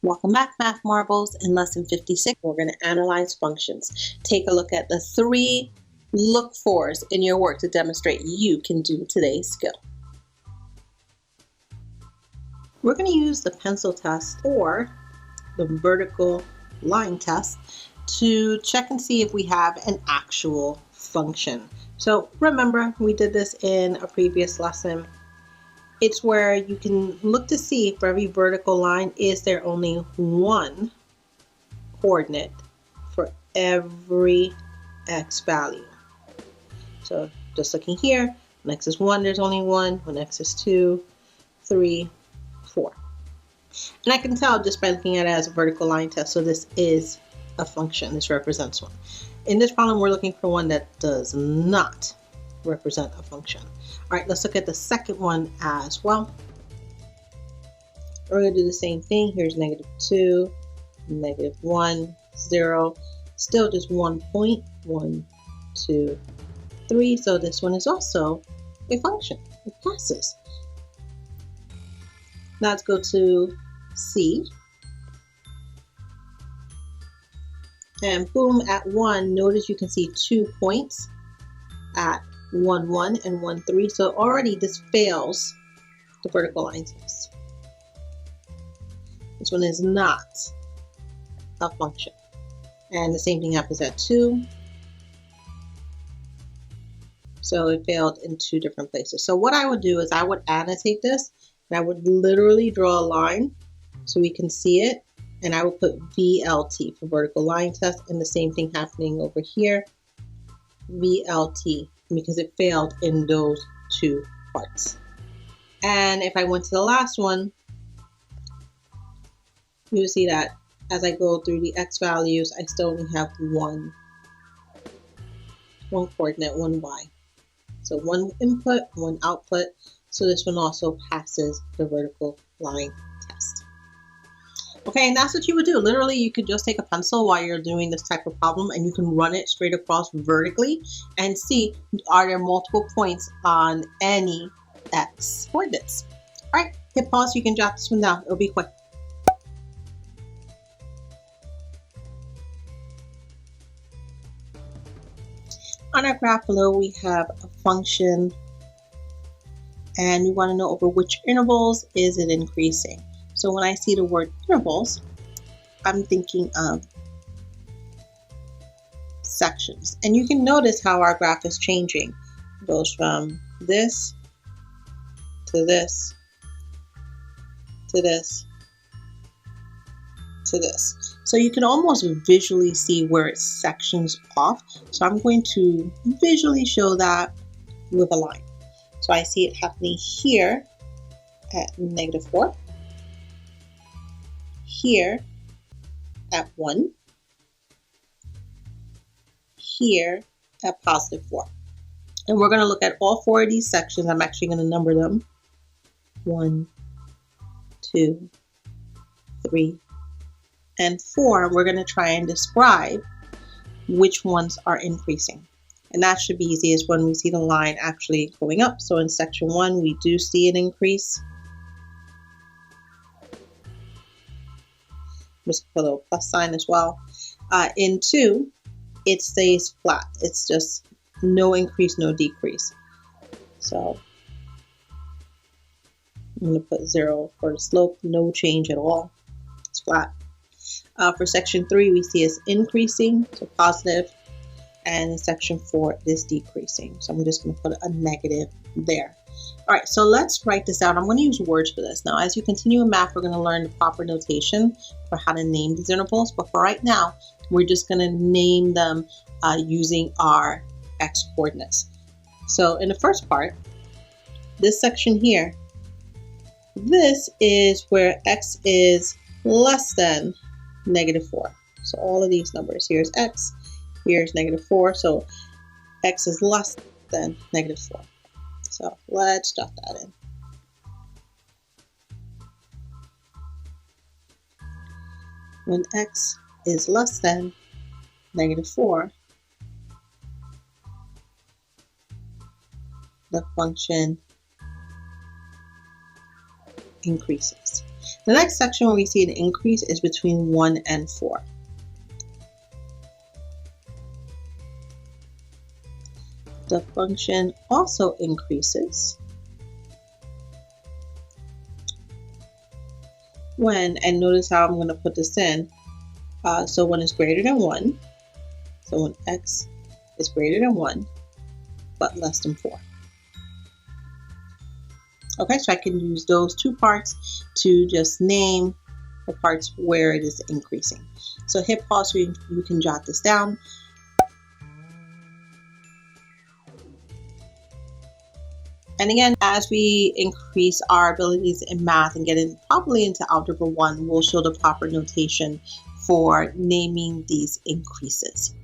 Welcome back, Math Marbles. In lesson 56, we're going to analyze functions. Take a look at the 3 look-fors in your work to demonstrate you can do today's skill. We're going to use the pencil test or the vertical line test to check and see if we have an actual function. So remember, we did this in a previous lesson. It's where you can look to see for every vertical line, is there only one coordinate for every x value. So just looking here, when x is 1, there's only 1. When x is 2, 3, 4. And I can tell just by looking at it as a vertical line test, so this is a function. This represents one. In this problem, we're looking for one that does not represent a function. All right, let's look at the second one as well. We're going to do the same thing. Here's -2, -1, 0. Still just 1 point. 1, 2, 3. So this one is also a function. It passes. Now let's go to C. And boom, at 1, notice you can see 2 points at 1, 1 and 1, 3. So already this fails the vertical line test. This one is not a function. And the same thing happens at 2. So it failed in 2 different places. So what I would do is I would annotate this, and I would literally draw a line so we can see it. And I would put VLT for vertical line test, and the same thing happening over here, VLT, because it failed in those 2 parts. And if I went to the last one, you will see that as I go through the x values, I still only have one coordinate, one y. So 1 input, 1 output. So this one also passes the vertical line test. Okay, and that's what you would do. Literally, you could just take a pencil while you're doing this type of problem, and you can run it straight across vertically and see, are there multiple points on any x coordinates. All right, hit pause so you can jot this one down. It'll be quick. On our graph below, we have a function, and we want to know over which intervals is it increasing. So when I see the word intervals, I'm thinking of sections. And you can notice how our graph is changing. It goes from this to this to this to this. So you can almost visually see where it sections off. So I'm going to visually show that with a line. So I see it happening here at -4. Here at 1, here at +4. And we're going to look at all 4 of these sections. I'm actually going to number them. 1, 2, 3, and 4. We're going to try and describe which ones are increasing. And that should be easiest when we see the line actually going up. So in section 1, we do see an increase. Just put a little plus sign as well. In 2, it stays flat. It's just no increase, no decrease. So I'm going to put 0 for the slope, no change at all. It's flat. For section 3, we see it's increasing, so positive. And in section 4, it is decreasing. So I'm just going to put a negative there. All right, so let's write this out. I'm going to use words for this. Now, as you continue in math, we're going to learn the proper notation for how to name these intervals. But for right now, we're just going to name them using our x coordinates. So in the first part, this section here, this is where x is less than -4. So all of these numbers, here's x, here's -4. So x is less than -4. So let's drop that in. When x is less than -4, the function increases. The next section where we see an increase is between 1 and 4. The function also increases when, and notice how I'm going to put this in, so when it's greater than 1, so when x is greater than 1, but less than 4. Okay, so I can use those two parts to just name the parts where it is increasing. So hit pause so you can jot this down. And again, as we increase our abilities in math and get probably into Algebra 1, we'll show the proper notation for naming these increases.